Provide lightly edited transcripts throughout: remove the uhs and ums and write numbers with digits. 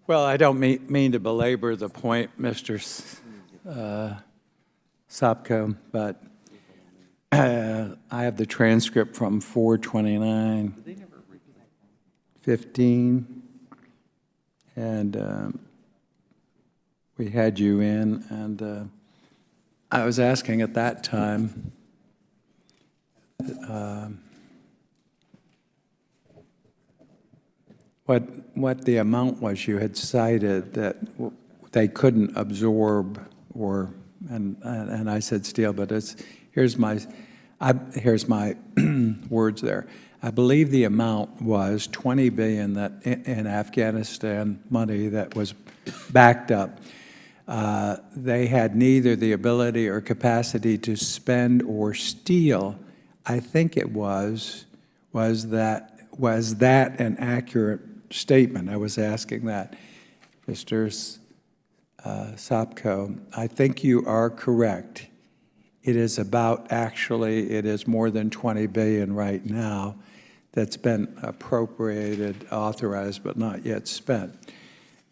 Well, I don't mean to belabor the point, Mr. Sopko, but I have the transcript from 4/29/15, and we had you in, and I was asking at that time what the amount was you had cited that they couldn't absorb, or and I said steel, but here's my words there. I believe the amount was $20 billion that in Afghanistan money that was backed up. They had neither the ability or capacity to spend or steal. I think it was that an accurate statement? I was asking that, Mr. Sopko. I think you are correct. It is more than $20 billion right now that's been appropriated, authorized, but not yet spent.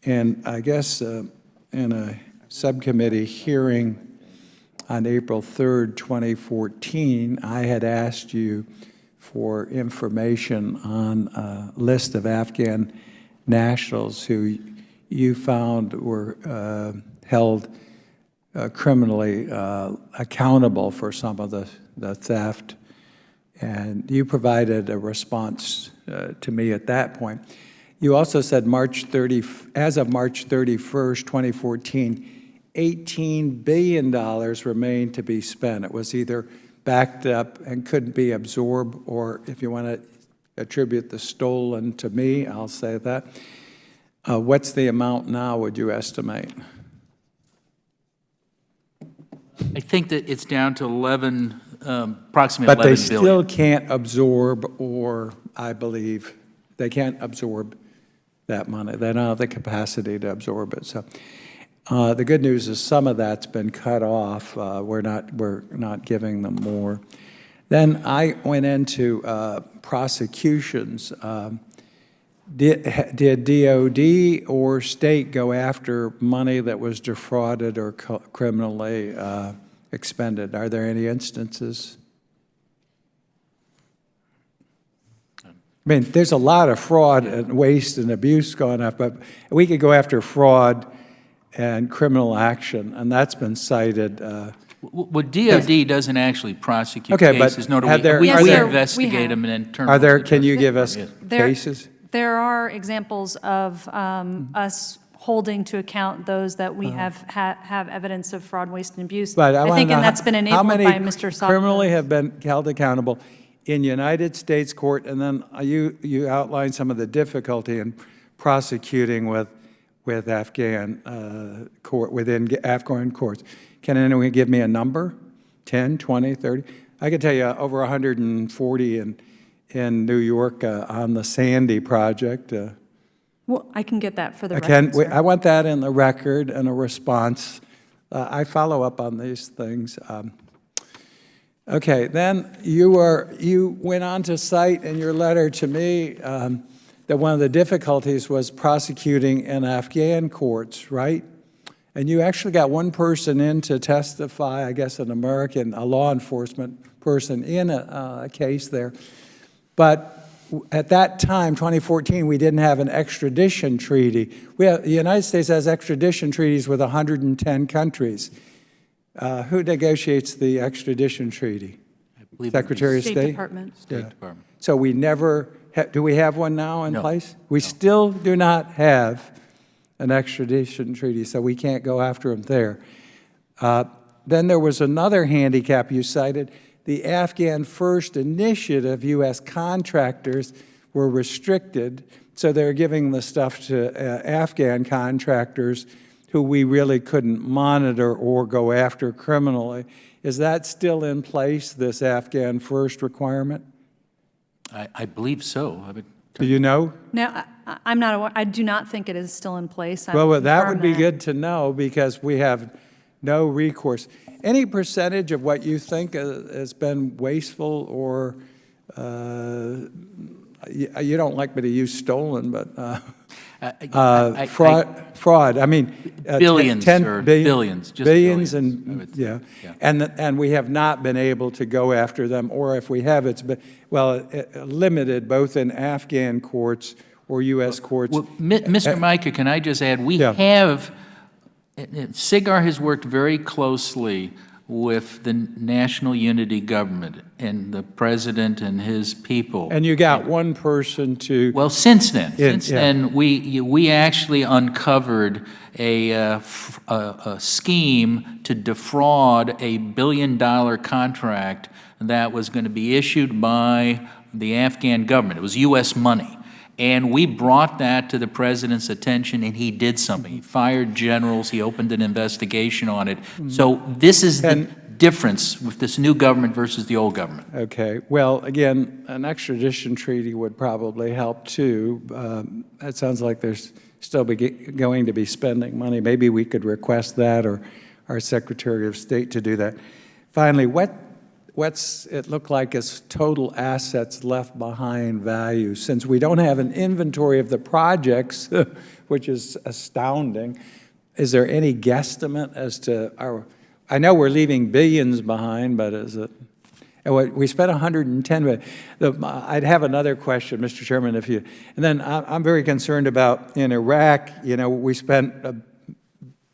And I guess in a subcommittee hearing on April 3rd, 2014, I had asked you for information on a list of Afghan nationals who you found were held criminally accountable for some of the theft. And you provided a response to me at that point. You also said as of March 31st, 2014, $18 billion remained to be spent. It was either backed up and couldn't be absorbed, or if you want to attribute the stolen to me, I'll say that. What's the amount now, would you estimate? I think that it's down to approximately 11 billion. But they billion. still can't absorb, or I believe they can't absorb that money. They don't have the capacity to absorb it. So the good news is some of that's been cut off. We're not giving them more. Then I went into prosecutions. Did DOD or state go after money that was defrauded or criminally expended? Are there any instances? I mean, there's a lot of fraud and waste and abuse going on, but we could go after fraud and criminal action, and that's been cited. Well, DOD doesn't actually prosecute cases, nor do we investigate them and then turn them over to Can you give us cases? There are examples of us holding to account those that we have evidence of fraud, waste, and abuse. But I think, and that's been enabled by Mr. Sopko. How many criminally have been held accountable in United States court? And then you outlined some of the difficulty in prosecuting with Afghan within Afghan courts. Can anyone give me a number? 10, 20, 30? I can tell you over 140 in New York on the Sandy project. Well, I can get that for the record, sir. I want that in the record and a response. I follow up on these things. Okay, then you went on to cite in your letter to me that one of the difficulties was prosecuting in Afghan courts, right? And you actually got one person in to testify, I guess a law enforcement person in a case there. But at that time, 2014, we didn't have an extradition treaty. The United States has extradition treaties with 110 countries. Who negotiates the extradition treaty? I believe Secretary of State? State Department. State Department. So we never, do we have one now in place? We still do not have an extradition treaty, so we can't go after them there. Then there was another handicap you cited. The Afghan First Initiative U.S. contractors were restricted, so they're giving the stuff to Afghan contractors who we really couldn't monitor or go after criminally. Is that still in place, this Afghan First requirement? I believe so. Do you know? No, I'm not aware. I do not think it is still in place. Well, that would be good to know because we have no recourse. Any percentage of what you think has been wasteful or you don't like me to use stolen, but Fraud, I mean. Billions, sir, billions, just billions. billions, And, yeah. And we have not been able to go after them, or if we have, it's been, well, limited both in Afghan courts or U.S. courts. Well, Mr. Mica, can I just add, we have, SIGAR has worked very closely with the National Unity Government and the President and his people. And you got one person to... Well, since then, we actually uncovered a scheme to defraud $1 billion contract that was going to be issued by the Afghan government. It was U.S. money. And we brought that to the President's attention, and he did something. He fired generals. He opened an investigation on it. So this is the difference with this new government versus the old government. Okay. Well, again, an extradition treaty would probably help, too. It sounds like there's still going to be spending money. Maybe we could request that, or our Secretary of State to do that. Finally, what's it look like as total assets left behind value? Since we don't have an inventory of the projects, which is astounding, is there any guesstimate as to our, I know we're leaving billions behind, but is it, we spent 110 million. I'd have another question, Mr. Chairman, if you, and then I'm very concerned about in Iraq, you know, we spent $1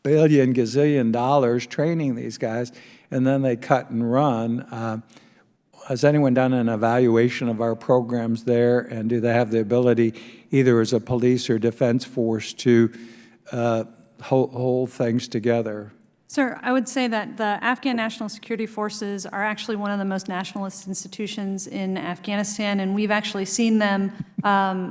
billion, gazillion dollars training these guys, and then they cut and run. Has anyone done an evaluation of our programs there, and do they have the ability, either as a police or defense force, to hold things together? Sir, I would say that the Afghan National Security Forces are actually one of the most nationalist institutions in Afghanistan, and we've actually seen them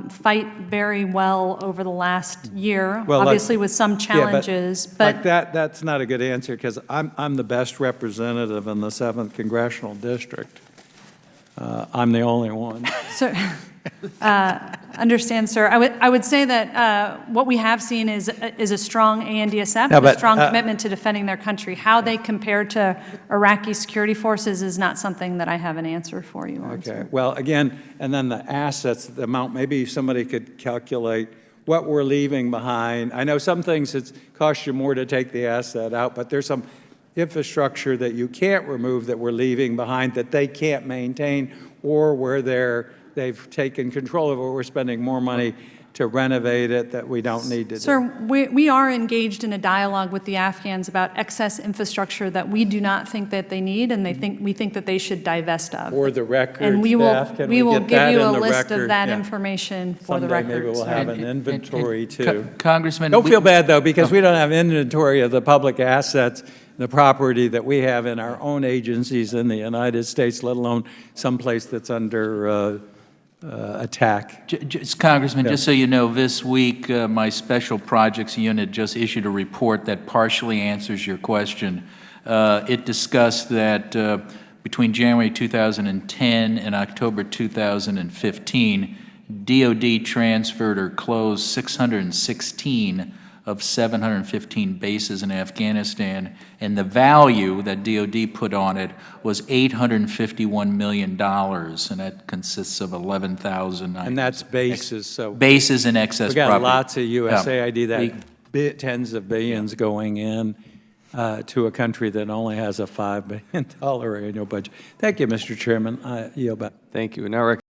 fight very well over the last year, well, obviously with some challenges. Yeah, but like that's not a good answer, because I'm the best representative in the 7th Congressional District. I'm the only one. So, understand, sir. I would say that what we have seen is a strong ANDSF, and a strong commitment to defending their country. How they compare to Iraqi security forces is not something that I have an answer for you on. Okay. Well, again, and then the assets, the amount. Maybe somebody could calculate what we're leaving behind. I know some things it costs you more to take the asset out, but there's some infrastructure that you can't remove that we're leaving behind that they can't maintain, or where they've taken control of it, we're spending more money to renovate it that we don't need to do. Sir, we are engaged in a dialogue with the Afghans about excess infrastructure that we do not think that they need, and we think that they should divest of. Or the records, and we will give you a list of that yeah. information for Someday the records. Maybe we'll have an inventory too. Congressman, don't feel bad though, because we don't have inventory of the public assets, the property that we have in our own agencies in the United States, let alone someplace that's under attack. Congressman, just so you know, this week my Special Projects Unit just issued a report that partially answers your question. It discussed that between January 2010 and October 2015, DOD transferred or closed 616 of 715 bases in Afghanistan, and the value that DOD put on it was $851 million, and that consists of 11,000. And that's bases, so bases and excess property. We got property. Lots of USAID, tens of billions going in to a country that only has a $5 billion annual budget. Thank you, Mr. Chairman. I yield back. Thank you. And now